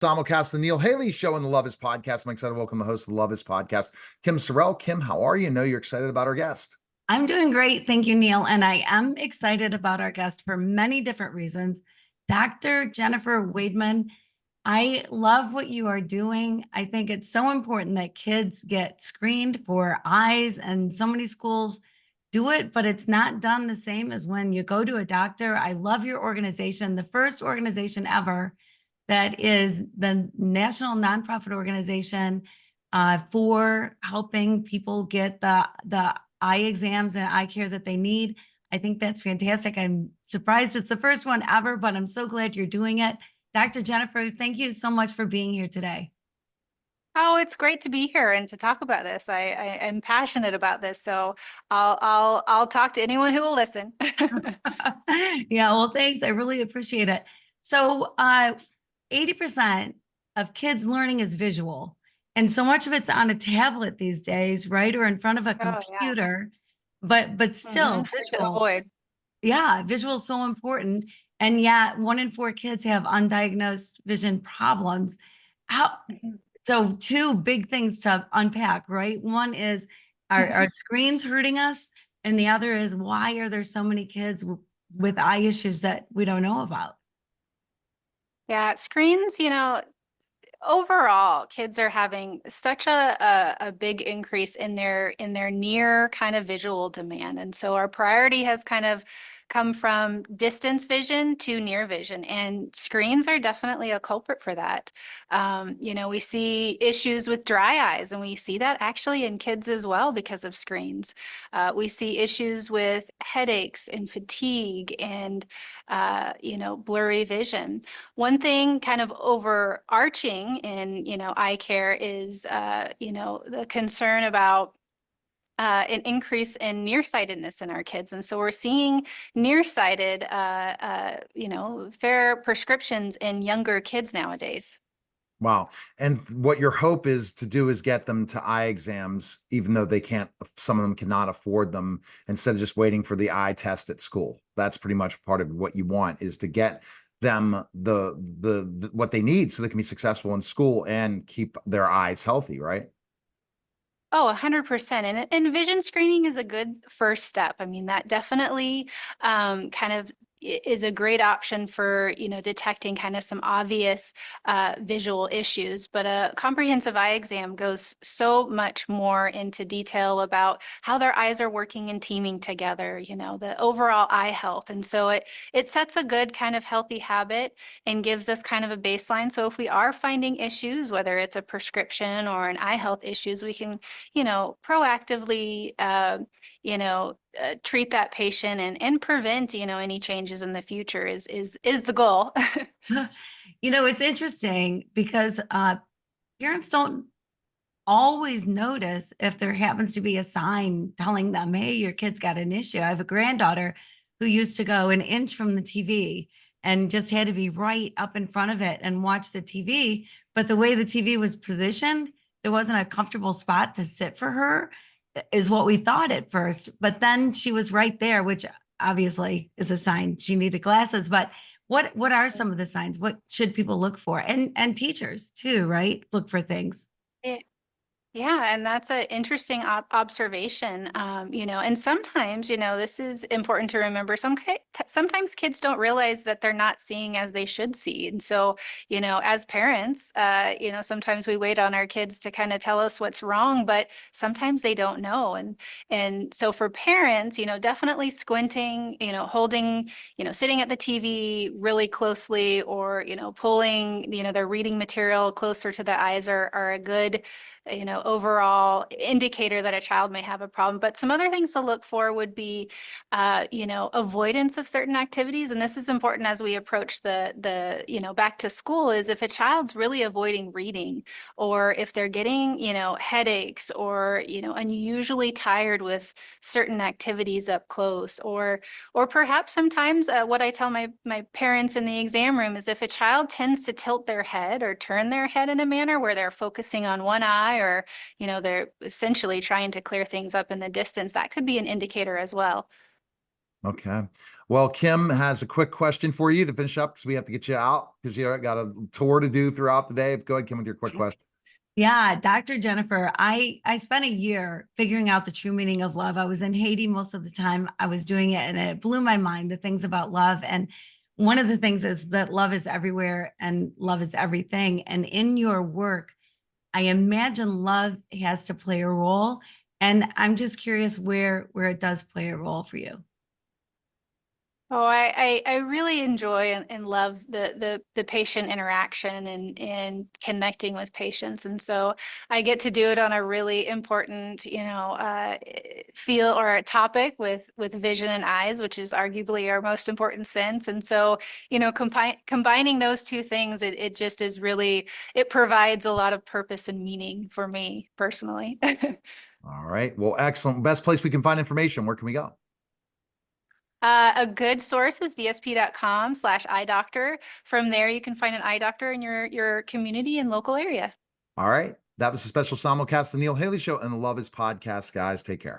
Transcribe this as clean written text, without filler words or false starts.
Simulcast, the Neil Haley Show and the Love Is Podcast. I'm excited to welcome the host of the Love Is Podcast, Kim Sorrelle. Kim, how are you? I know you're excited about our guest. I'm doing great. Thank you, Neil. And I am excited about our guest for many different reasons. Dr. Jennifer Weidman, I love what you are doing. I think it's so important that kids get screened for eyes, and so many schools do it, but it's not done the same as when you go to a doctor. I love your organization, the first organization ever that is the national nonprofit organization for helping people get the eye exams and eye care that they need. I think that's fantastic. I'm surprised it's the first one ever, but I'm so glad you're doing it. Dr. Jennifer, thank you so much for being here today. Oh, it's great to be here and to talk about this. I am passionate about this, so I'll talk to anyone who will listen. Yeah, well, thanks. I really appreciate it. So, 80% of kids learning is visual, and so much of it's on a tablet these days, right? Or in front of a computer. But still visual. Avoid. Yeah, visual is so important. And yet 1 in 4 kids have undiagnosed vision problems. How So two big things to unpack, right? One is are screens hurting us? And the other is, why are there so many kids with eye issues that we don't know about? Yeah, screens, overall, kids are having such a big increase in their near kind of visual demand. And so our priority has kind of come from distance vision to near vision, and screens are definitely a culprit for that. We see issues with dry eyes, and we see that actually in kids as well because of screens. We see issues with headaches and fatigue and, blurry vision. One thing kind of overarching in, eye care is, the concern about an increase in nearsightedness in our kids. And so we're seeing nearsighted, fair prescriptions in younger kids nowadays. Wow. And what your hope is to do is get them to eye exams, even though some of them cannot afford them, instead of just waiting for the eye test at school. That's pretty much part of what you want, is to get them the what they need so they can be successful in school and keep their eyes healthy, right? Oh, 100%. And vision screening is a good first step. I mean, that definitely kind of is a great option for, detecting kind of some obvious visual issues. But a comprehensive eye exam goes so much more into detail about how their eyes are working and teaming together, the overall eye health. And so it sets a good kind of healthy habit and gives us kind of a baseline. So if we are finding issues, whether it's a prescription or an eye health issues, we can proactively, treat that patient and prevent, any changes in the future is the goal. It's interesting because parents don't always notice if there happens to be a sign telling them, hey, your kid's got an issue. I have a granddaughter who used to go an inch from the TV and just had to be right up in front of it and watch the TV. But the way the TV was positioned, there wasn't a comfortable spot to sit for her, is what we thought at first. But then she was right there, which obviously is a sign she needed glasses. But what are some of the signs? What should people look for? And teachers too, right? Look for things. Yeah, and that's an interesting observation. And sometimes, this is important to remember. Sometimes kids don't realize that they're not seeing as they should see. And so, as parents, sometimes we wait on our kids to kind of tell us what's wrong, but sometimes they don't know. And so for parents, definitely squinting, holding, sitting at the TV really closely, or, pulling, their reading material closer to the eyes are a good overall indicator that a child may have a problem. But some other things to look for would be, avoidance of certain activities. And this is important as we approach the back to school, is if a child's really avoiding reading, or if they're getting, headaches, or, unusually tired with certain activities up close, or perhaps sometimes what I tell my parents in the exam room is, if a child tends to tilt their head or turn their head in a manner where they're focusing on one eye, or, they're essentially trying to clear things up in the distance, that could be an indicator as well. Okay. Well, Kim has a quick question for you to finish up because we have to get you out because you got a tour to do throughout the day. Go ahead, Kim, with your quick question. Yeah, Dr. Jennifer, I spent a year figuring out the true meaning of love. I was in Haiti most of the time I was doing it, and it blew my mind, the things about love. And one of the things is that love is everywhere and love is everything. And in your work, I imagine love has to play a role. And I'm just curious where it does play a role for you. Oh, I really enjoy and love the patient interaction and connecting with patients. And so I get to do it on a really important, feel or a topic with vision and eyes, which is arguably our most important sense. And so, combining those two things, it just is really, it provides a lot of purpose and meaning for me personally. All right. Well, excellent. Best place we can find information. Where can we go? A good source is vsp.com/eye doctor. From there, you can find an eye doctor in your community and local area. All right. That was a special simulcast of the Neil Haley Show and the Love Is podcast, guys. Take care.